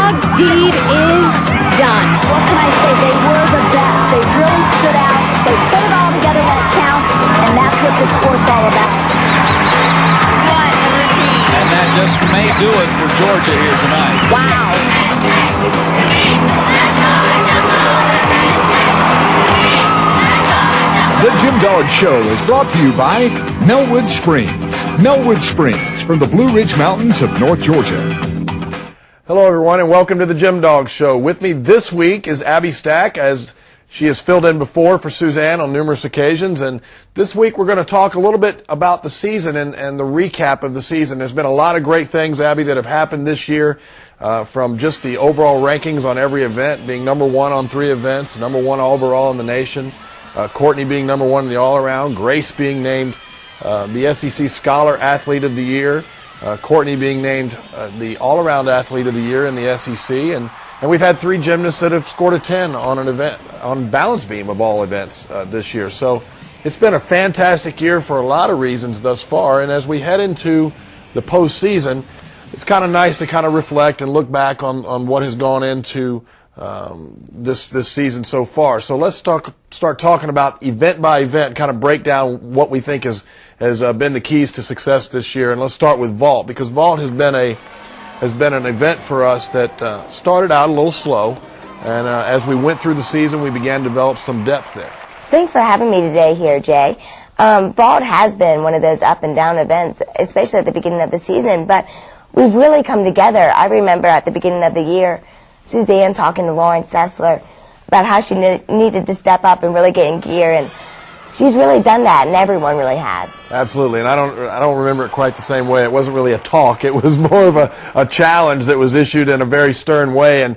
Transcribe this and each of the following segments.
Dog's deed is done. What can I say? They were the best. They really stood out. They put it all together when it counts, and that's what the sport's all about. What a routine. And that just may do it for Georgia here tonight. Wow. The Jim Dog Show is brought to you by Melwood Springs. Melwood Springs from the Blue Ridge Mountains of North Georgia. Hello, everyone, and welcome to the Jim Dog Show. With me this week is Abby Stack, as she has filled in before for Suzanne on numerous occasions. And this week we're going to talk a little bit about the season and the recap of the season. There's been a lot of great things, Abby, that have happened this year, from just the overall rankings on every event, being number one on 3 events, number one overall in the nation. Courtney being number one in the all-around, Grace being named the SEC Scholar Athlete of the Year, Courtney being named the all-around Athlete of the Year in the SEC, and we've had 3 gymnasts that have scored a 10 on an event, on balance beam of all events this year. So it's been a fantastic year for a lot of reasons thus far, and as we head into the postseason, it's kind of nice to kind of reflect and look back on what has gone into this season so far. So let's start talking about event by event, kind of break down what we think has been the keys to success this year. And let's start with vault, because vault has been an event for us that started out a little slow, and as we went through the season, we began to develop some depth there. Thanks for having me today here, Jay. Vault has been one of those up and down events, especially at the beginning of the season, but we've really come together. I remember at the beginning of the year, Suzanne talking to Lauren Sessler about how she needed to step up and really get in gear, and she's really done that, and everyone really has. Absolutely, and I don't remember it quite the same way. It wasn't really a talk; it was more of a challenge that was issued in a very stern way, and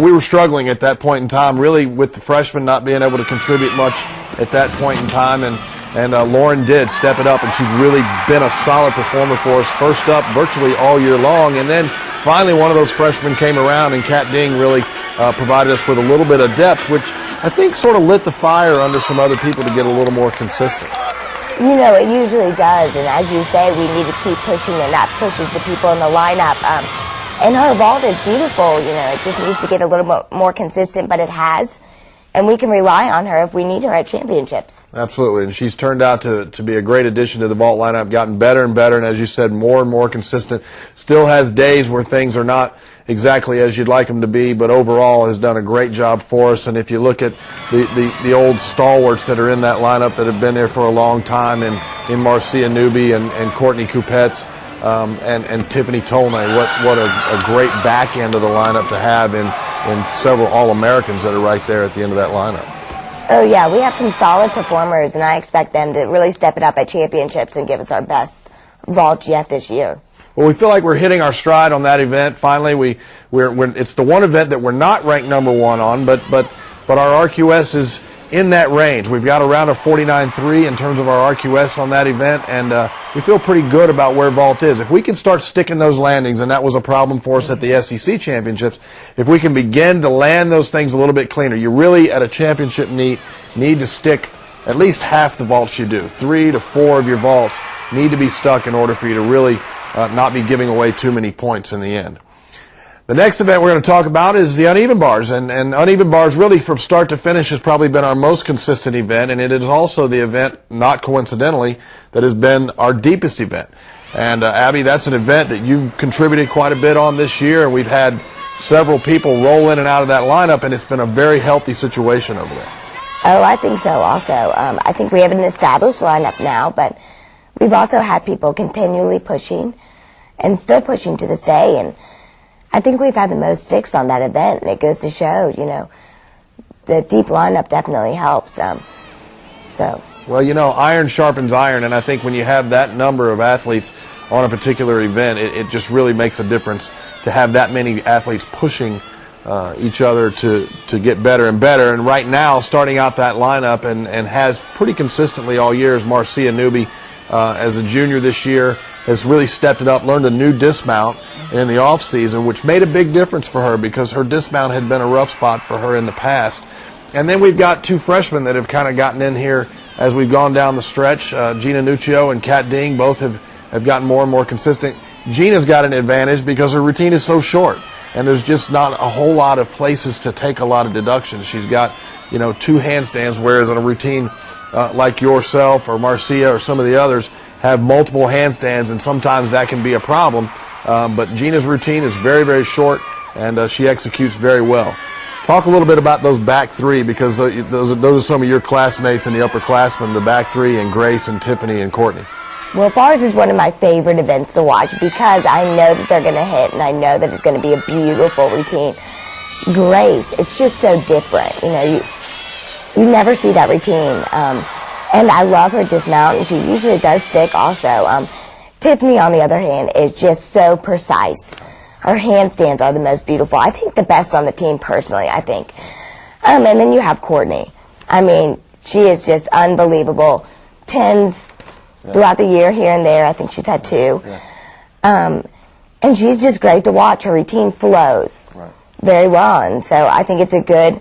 we were struggling at that point in time, really, with the freshmen not being able to contribute much at that point in time, and Lauren did step it up, and she's really been a solid performer for us, first up virtually all year long, and then finally one of those freshmen came around, and Kat Ding really provided us with a little bit of depth, which I think sort of lit the fire under some other people to get a little more consistent. You know, it usually does, and as you say, we need to keep pushing, and that pushes the people in the lineup. And her vault is beautiful, you know, it just needs to get a little bit more consistent, but it has. And we can rely on her if we need her at championships. Absolutely, and she's turned out to be a great addition to the vault lineup, gotten better and better, and as you said, more and more consistent. Still has days where things are not exactly as you'd like them to be, but overall has done a great job for us. And if you look at the old stalwarts that are in that lineup that have been there for a long time, in Marcia Newby and Courtney Kupets, and Tiffany Tolnay, what a great back end of the lineup to have in several All-Americans that are right there at the end of that lineup. Oh, yeah, we have some solid performers, and I expect them to really step it up at championships and give us our best vault yet this year. Well, we feel like we're hitting our stride on that event. Finally, it's the one event that we're not ranked number one on, but our RQS is in that range. We've got around a 49.3 in terms of our RQS on that event, and we feel pretty good about where vault is. If we can start sticking those landings, and that was a problem for us at the SEC championships, if we can begin to land those things a little bit cleaner, you really, at a championship meet, need to stick at least half the vaults you do. 3 to 4 of your vaults need to be stuck in order for you to really not be giving away too many points in the end. The next event we're going to talk about is the uneven bars, and uneven bars really from start to finish has probably been our most consistent event, and it is also the event, not coincidentally, that has been our deepest event. And Abby, that's an event that you contributed quite a bit on this year, and we've had several people roll in and out of that lineup, and it's been a very healthy situation over there. Oh, I think so also. I think we have an established lineup now, but we've also had people continually pushing and still pushing to this day, and I think we've had the most sticks on that event, and it goes to show, you know, the deep lineup definitely helps. Well, you know, iron sharpens iron, and I think when you have that number of athletes on a particular event, it just really makes a difference to have that many athletes pushing each other to get better and better. And right now, starting out that lineup and has pretty consistently all year is Marcia Newby. As a junior this year, has really stepped it up, learned a new dismount in the off season, which made a big difference for her because her dismount had been a rough spot for her in the past. And then we've got 2 freshmen that have kind of gotten in here as we've gone down the stretch. Gina Nuccio and Kat Ding both have gotten more and more consistent. Gina's got an advantage because her routine is so short. and there's just not a whole lot of places to take a lot of deductions. She's got, 2 handstands, whereas in a routine like yourself or Marcia or some of the others have multiple handstands, and sometimes that can be a problem. But Gina's routine is very, very short, and she executes very well. Talk a little bit about those back 3, because those are some of your classmates and the upperclassmen, the back 3, and Grace and Tiffany and Courtney. Well, bars is one of my favorite events to watch because I know that they're going to hit, and I know that it's going to be a beautiful routine. Grace, it's just so different. You never see that routine. And I love her dismount, and she usually does stick also. Tiffany, on the other hand, is just so precise. Her handstands are the most beautiful. I think the best on the team, personally, I think. And then you have Courtney. I mean, she is just unbelievable. 10s throughout the year, here and there. I think she's had 2. Yeah. And she's just great to watch. Her routine flows very well. And so I think it's a good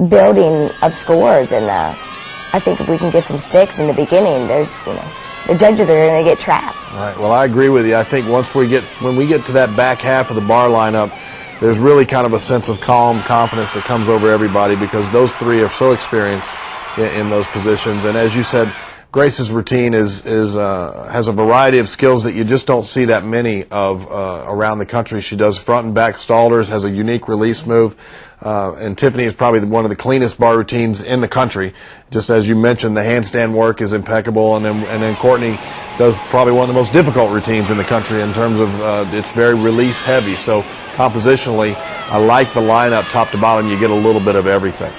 building of scores. And I think if we can get some sticks in the beginning, there's, the judges are going to get trapped. Right. Well, I agree with you. I think when we get to that back half of the bar lineup, there's really kind of a sense of calm confidence that comes over everybody, because those 3 are so experienced in those positions. And as you said, Grace's routine has a variety of skills that you just don't see that many of around the country. She does front and back stallers, has a unique release move. And Tiffany is probably one of the cleanest bar routines in the country. Just as you mentioned, the handstand work is impeccable, and then Courtney does probably one of the most difficult routines in the country in terms of it's very release heavy. So compositionally, I like the lineup top to bottom. You get a little bit of everything.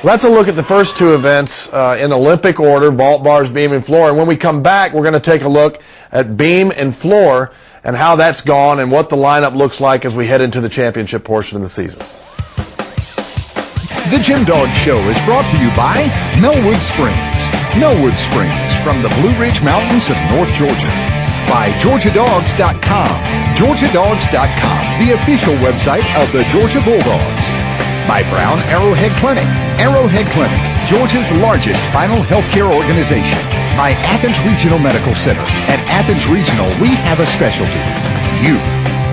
Let's look at the first 2 events in Olympic order: vault, bars, beam, and floor. And when we come back, we're going to take a look at beam and floor and how that's gone and what the lineup looks like as we head into the championship portion of the season. The Jim Dog Show is brought to you by Melwood Springs. Melwood Springs from the Blue Ridge Mountains of North Georgia. By GeorgiaDogs.com. GeorgiaDogs.com, the official website of the Georgia Bulldogs. By Brown Arrowhead Clinic. Arrowhead Clinic, Georgia's largest spinal health care organization. By Athens Regional Medical Center. At Athens Regional, we have a specialty: you.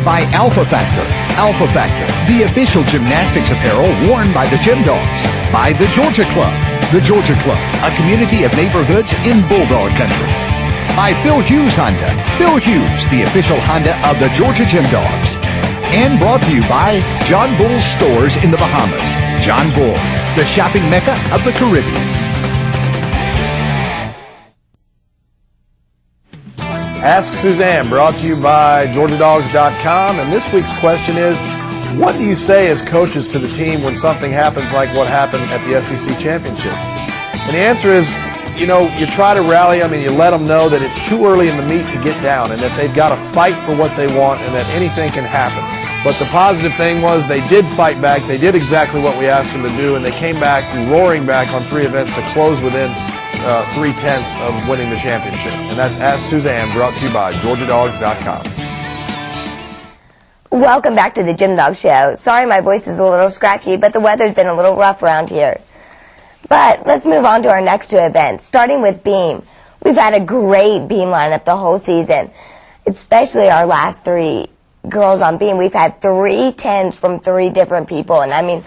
By Alpha Factor. Alpha Factor, the official gymnastics apparel worn by the Gym Dogs. By the Georgia Club. The Georgia Club, a community of neighborhoods in Bulldog Country. By Phil Hughes Honda. Phil Hughes, the official Honda of the Georgia Gym Dogs. And brought to you by John Bull's Stores in the Bahamas. John Bull, the shopping mecca of the Caribbean. Ask Suzanne, brought to you by GeorgiaDogs.com. And this week's question is, what do you say as coaches to the team when something happens like what happened at the SEC Championship? And the answer is, you try to rally them and you let them know that it's too early in the meet to get down and that they've got to fight for what they want and that anything can happen. But the positive thing was they did fight back. They did exactly what we asked them to do, and they came back, roaring back on 3 events to close within 3/10 of winning the championship. And that's Ask Suzanne, brought to you by GeorgiaDogs.com. Welcome back to the Jim Dog Show. Sorry my voice is a little scratchy, but the weather's been a little rough around here. But let's move on to our next 2 events, starting with beam. We've had a great beam lineup the whole season, especially our last 3 girls on beam. We've had 3 10s from 3 different people, and I mean,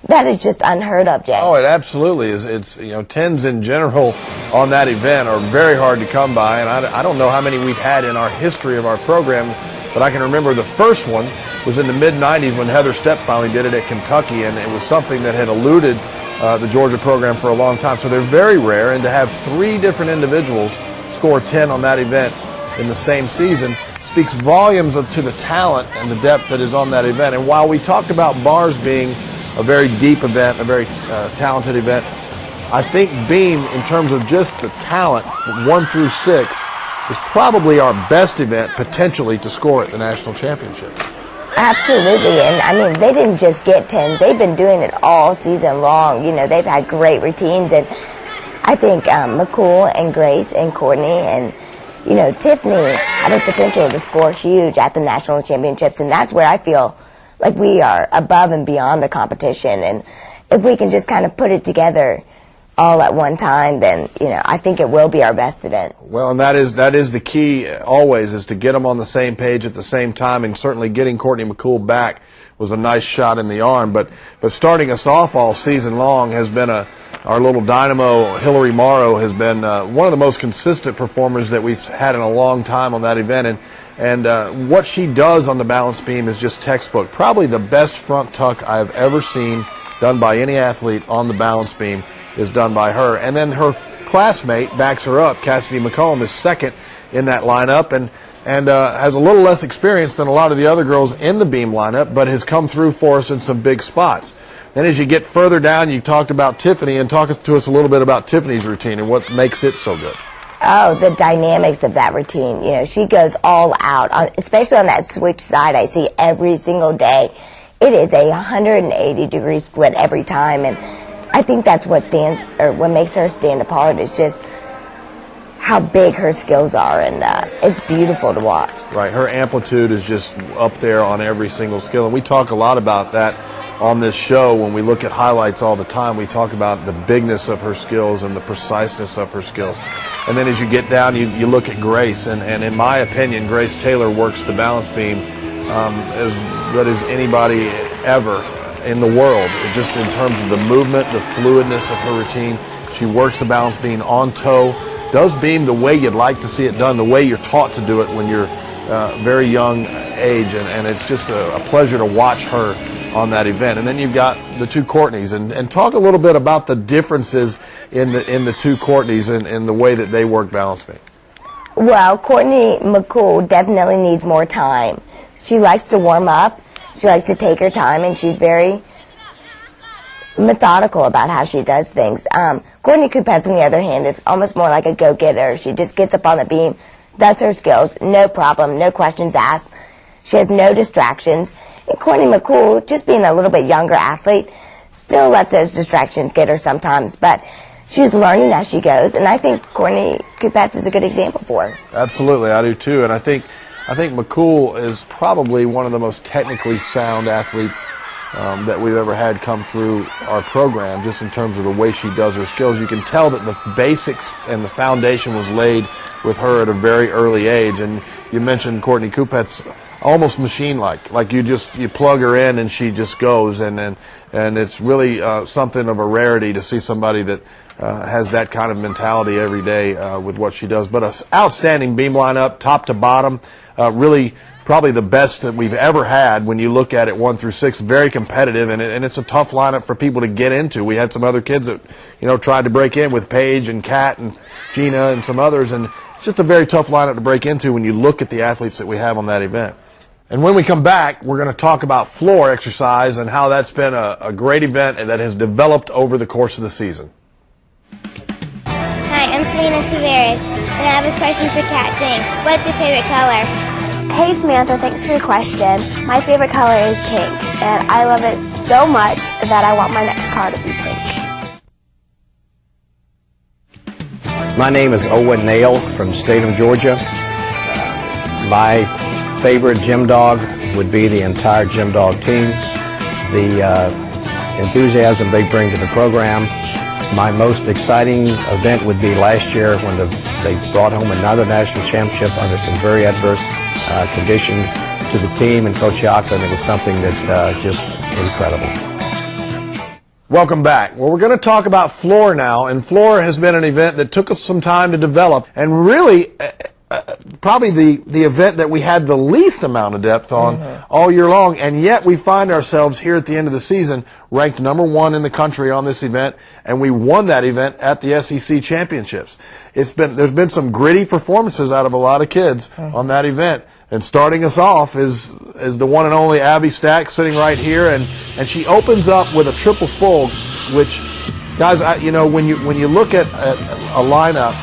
that is just unheard of, Jay. Oh, it absolutely is. It's 10s in general on that event are very hard to come by, and I don't know how many we've had in our history of our program, but I can remember the first one was in the mid-'90s when Heather Stepp finally did it at Kentucky, and it was something that had eluded the Georgia program for a long time. So they're very rare, and to have 3 different individuals score 10 on that event in the same season speaks volumes to the talent and the depth that is on that event. And while we talked about bars being a very deep event, a very talented event, I think beam, in terms of just the talent from 1 through 6, is probably our best event potentially to score at the national championship. Absolutely, and I mean, they didn't just get 10s. They've been doing it all season long. They've had great routines, and I think McCool and Grace and Courtney and, Tiffany have the potential to score huge at the national championships, and that's where I feel like we are above and beyond the competition. And if we can just kind of put it together all at one time, then, I think it will be our best event. Well, and that is the key always, is to get them on the same page at the same time, and certainly getting Courtney McCool back was a nice shot in the arm. But starting us off all season long has been our little dynamo, Hillary Morrow, has been one of the most consistent performers that we've had in a long time on that event. And what she does on the balance beam is just textbook. Probably the best front tuck I've ever seen done by any athlete on the balance beam is done by her. And then her classmate backs her up. Cassidy McCollum is second in that lineup and has a little less experience than a lot of the other girls in the beam lineup, but has come through for us in some big spots. Then as you get further down, you talked about Tiffany, and talk to us a little bit about Tiffany's routine and what makes it so good. Oh, the dynamics of that routine. She goes all out, especially on that switch side I see every single day. It is a 180-degree split every time, and I think that's what makes her stand apart, is just how big her skills are, and it's beautiful to watch. Right, her amplitude is just up there on every single skill, and we talk a lot about that on this show. When we look at highlights all the time, we talk about the bigness of her skills and the preciseness of her skills. And then as you get down, you look at Grace, and in my opinion, Grace Taylor works the balance beam as good as anybody ever in the world, just in terms of the movement, the fluidness of her routine. She works the balance beam on toe, does beam the way you'd like to see it done, the way you're taught to do it when you're very young age, and it's just a pleasure to watch her on that event. And then you've got the two Courtneys, and talk a little bit about the differences in the two Courtneys and the way that they work balance beam. Well, Courtney McCool definitely needs more time. She likes to warm up. She likes to take her time, and she's very methodical about how she does things. Courtney Kupets, on the other hand, is almost more like a go-getter. She just gets up on the beam, does her skills, no problem, no questions asked. She has no distractions. And Courtney McCool, just being a little bit younger athlete, still lets those distractions get her sometimes, but she's learning as she goes, and I think Courtney Kupets is a good example for her. Absolutely, I do too, and I think McCool is probably one of the most technically sound athletes that we've ever had come through our program, just in terms of the way she does her skills. You can tell that the basics and the foundation was laid with her at a very early age. And you mentioned Courtney Kupets, almost machine-like. You plug her in and she just goes, and it's really something of a rarity to see somebody that has that kind of mentality every day with what she does. But an outstanding beam lineup, top to bottom, really probably the best that we've ever had when you look at it 1 through 6. Very competitive, and it's a tough lineup for people to get into. We had some other kids that tried to break in with Paige and Kat and Gina and some others, and it's just a very tough lineup to break into when you look at the athletes that we have on that event. And when we come back, we're going to talk about floor exercise and how that's been a great event and that has developed over the course of the season. Hi, I'm Serena Tavares, and I have a question for Kat Zing. What's your favorite color? Hey Samantha, thanks for your question. My favorite color is pink, and I love it so much that I want my next car to be pink. My name is Owen Nail from the state of Georgia. My favorite gym dog would be the entire gym dog team. The enthusiasm they bring to the program. My most exciting event would be last year when they brought home another national championship under some very adverse conditions to the team and Coach Yaka, and it was something that just incredible. Welcome back. Well, we're going to talk about floor now, and floor has been an event that took us some time to develop, and really probably the event that we had the least amount of depth on all year long, and yet we find ourselves here at the end of the season ranked #1 in the country on this event, and we won that event at the SEC Championships. There's been some gritty performances out of a lot of kids on that event, and starting us off is the one and only Abby Stack, sitting right here, and she opens up with a triple full, which, guys, when you look at a lineup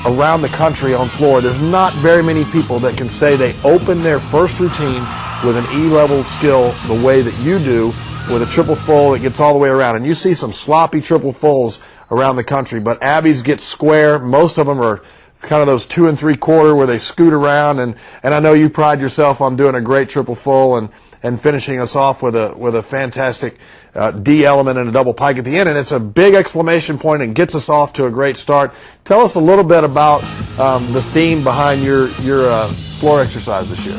around the country on floor, there's not very many people that can say they open their first routine with an E-level skill the way that you do, with a triple full that gets all the way around. And you see some sloppy triple fulls around the country, but Abby's get square. Most of them are kind of those 2 3/4 where they scoot around, and I know you pride yourself on doing a great triple full and finishing us off with a fantastic D element and a double pike at the end, and it's a big exclamation point and gets us off to a great start. Tell us a little bit about the theme behind your floor exercise this year.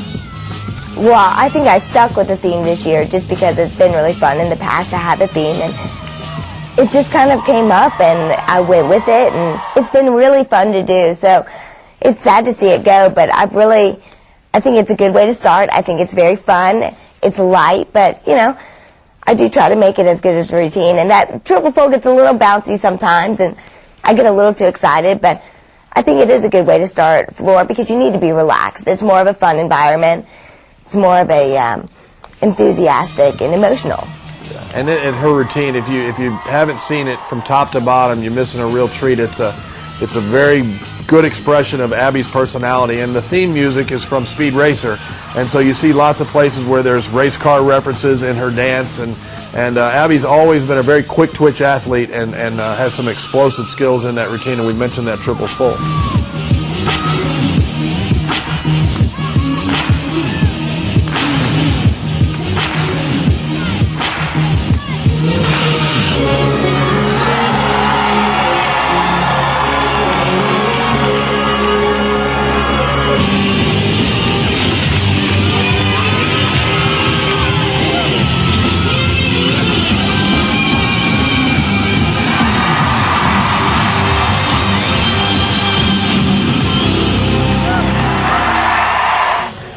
Well, I think I stuck with the theme this year just because it's been really fun in the past to have the theme, and it just kind of came up and I went with it, and it's been really fun to do. So it's sad to see it go, but I think it's a good way to start. I think it's very fun. It's light, but I do try to make it as good as a routine, and that triple full gets a little bouncy sometimes, and I get a little too excited, but I think it is a good way to start floor because you need to be relaxed. It's more of a fun environment. It's more of a enthusiastic and emotional. And her routine, if you haven't seen it from top to bottom, you're missing a real treat. It's a very good expression of Abby's personality, and the theme music is from Speed Racer, and so you see lots of places where there's race car references in her dance, and Abby's always been a very quick twitch athlete and has some explosive skills in that routine, and we mentioned that triple full.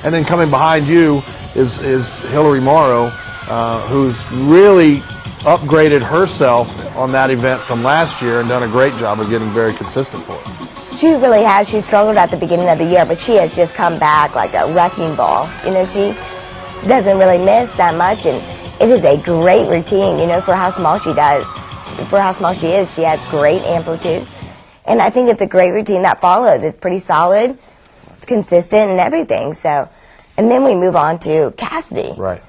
And then coming behind you is Hillary Morrow, who's really upgraded herself on that event from last year and done a great job of getting very consistent for it. She really has. She struggled at the beginning of the year, but she has just come back like a wrecking ball. She doesn't really miss that much, and it is a great routine, for how small she does. For how small she is, she has great amplitude. And I think it's a great routine that follows. It's pretty solid, it's consistent and everything. So, and then we move on to Cassidy. Right.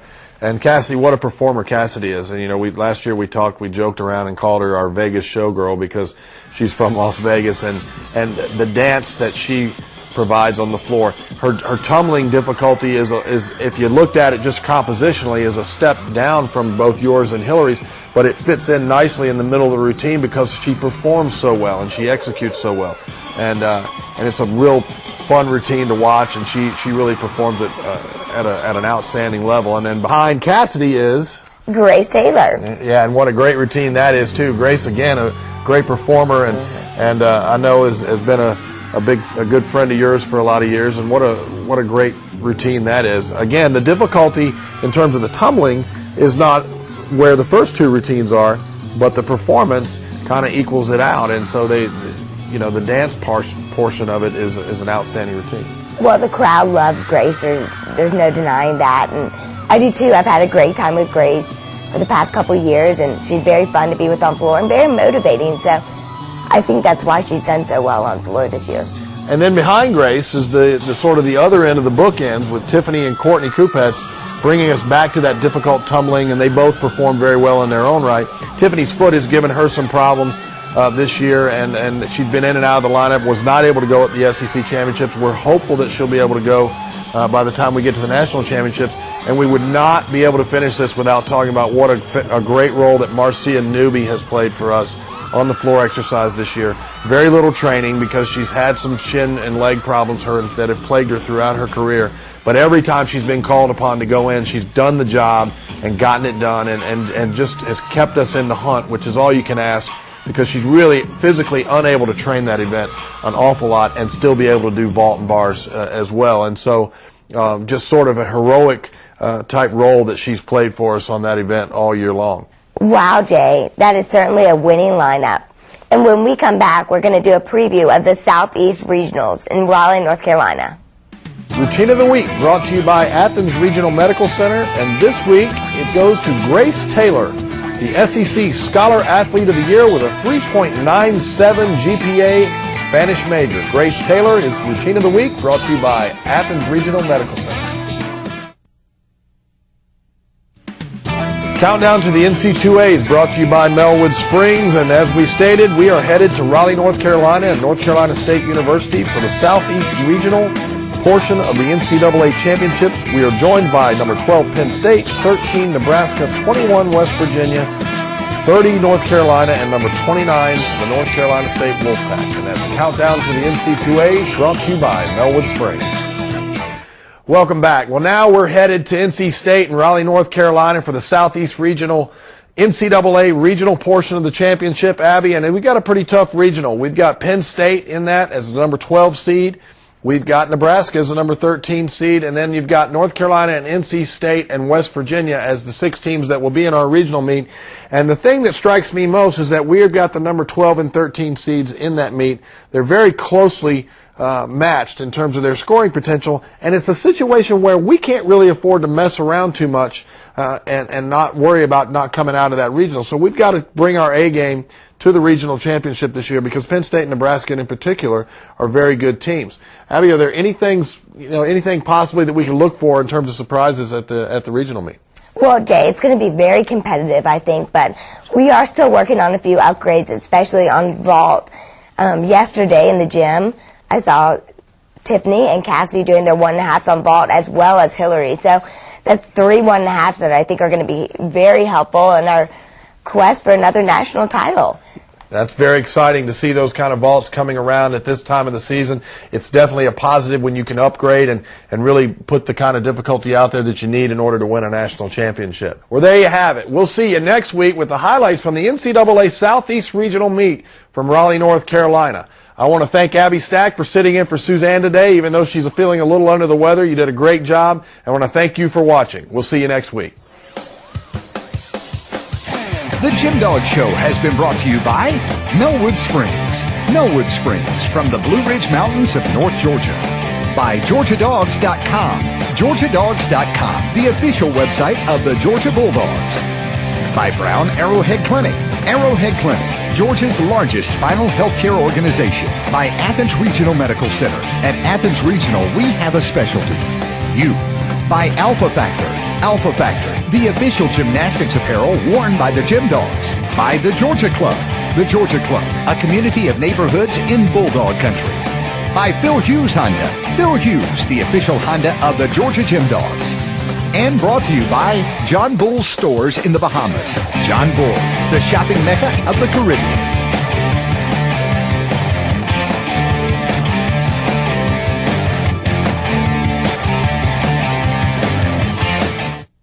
And Cassidy, what a performer Cassidy is. And last year we joked around and called her our Vegas showgirl because she's from Las Vegas, and the dance that she provides on the floor. Her tumbling difficulty is if you looked at it just compositionally, is a step down from both yours and Hillary's, but it fits in nicely in the middle of the routine because she performs so well and she executes so well. And it's a real fun routine to watch, and she really performs it at an outstanding level. And then behind Cassidy is Grace Taylor. Yeah, and what a great routine that is too. Grace, again, a great performer, and I know has been a good friend of yours for a lot of years. And what a great routine that is. Again, the difficulty in terms of the tumbling is not where the first two routines are, but the performance kind of equals it out, and so the dance portion of it is an outstanding routine. Well, the crowd loves Grace. There's no denying that, and I do too. I've had a great time with Grace for the past couple of years, and she's very fun to be with on floor and very motivating. So I think that's why she's done so well on floor this year. And then behind Grace is the sort of the other end of the bookends with Tiffany and Courtney Kupets, bringing us back to that difficult tumbling, and they both perform very well in their own right. Tiffany's foot has given her some problems this year, and she'd been in and out of the lineup, was not able to go at the SEC Championships. We're hopeful that she'll be able to go by the time we get to the National Championships, and we would not be able to finish this without talking about what a great role that Marcia Newby has played for us on the floor exercise this year. Very little training because she's had some shin and leg problems that have plagued her throughout her career. But every time she's been called upon to go in, she's done the job and gotten it done, and just has kept us in the hunt, which is all you can ask, because she's really physically unable to train that event an awful lot and still be able to do vault and bars as well. And so just sort of a heroic type role that she's played for us on that event all year long. Wow, Jay, that is certainly a winning lineup. And when we come back, we're going to do a preview of the Southeast Regionals in Raleigh, North Carolina. Routine of the Week brought to you by Athens Regional Medical Center, and this week it goes to Grace Taylor, the SEC Scholar Athlete of the Year with a 3.97 GPA Spanish major. Grace Taylor is Routine of the Week brought to you by Athens Regional Medical Center. Countdown to the NC2A is brought to you by Melwood Springs, and as we stated, we are headed to Raleigh, North Carolina and North Carolina State University for the Southeast Regional portion of the NCAA Championships. We are joined by number 12 Penn State, 13 Nebraska, 21 West Virginia, 30 North Carolina, and number 29 the North Carolina State Wolfpack. And that's Countdown to the NC2A, brought to you by Melwood Springs. Welcome back. Well, now we're headed to NC State in Raleigh, North Carolina for the Southeast Regional NCAA regional portion of the championship, Abby, and we got a pretty tough regional. We've got Penn State in that as the number 12 seed. We've got Nebraska as the number 13 seed, and then you've got North Carolina and NC State and West Virginia as the 6 teams that will be in our regional meet. And the thing that strikes me most is that we have got the number 12 and 13 seeds in that meet. They're very closely matched in terms of their scoring potential, and it's a situation where we can't really afford to mess around too much and not worry about not coming out of that regional. So we've got to bring our A game to the regional championship this year because Penn State and Nebraska in particular are very good teams. Abby, are there anything possibly that we can look for in terms of surprises at the regional meet? Well, Jay, it's going to be very competitive, I think, but we are still working on a few upgrades, especially on vault. Yesterday in the gym, I saw Tiffany and Cassidy doing their 1.5s on vault as well as Hillary. So that's 3 1.5s that I think are going to be very helpful in our quest for another national title. That's very exciting to see those kind of vaults coming around at this time of the season. It's definitely a positive when you can upgrade and really put the kind of difficulty out there that you need in order to win a national championship. Well, there you have it. We'll see you next week with the highlights from the NCAA Southeast Regional Meet from Raleigh, North Carolina. I want to thank Abby Stack for sitting in for Suzanne today, even though she's feeling a little under the weather. You did a great job. I want to thank you for watching. We'll see you next week. The Jim Dog Show has been brought to you by Melwood Springs. Melwood Springs from the Blue Ridge Mountains of North Georgia. By GeorgiaDogs.com. GeorgiaDogs.com, the official website of the Georgia Bulldogs. By Brown Arrowhead Clinic. Arrowhead Clinic, Georgia's largest spinal health care organization. By Athens Regional Medical Center. At Athens Regional, we have a specialty. You. By Alpha Factor. Alpha Factor, the official gymnastics apparel worn by the Gym Dogs. By the Georgia Club. The Georgia Club, a community of neighborhoods in Bulldog Country. By Phil Hughes Honda. Phil Hughes, the official Honda of the Georgia Gym Dogs. And brought to you by John Bull's Stores in the Bahamas. John Bull, the shopping mecca of the Caribbean.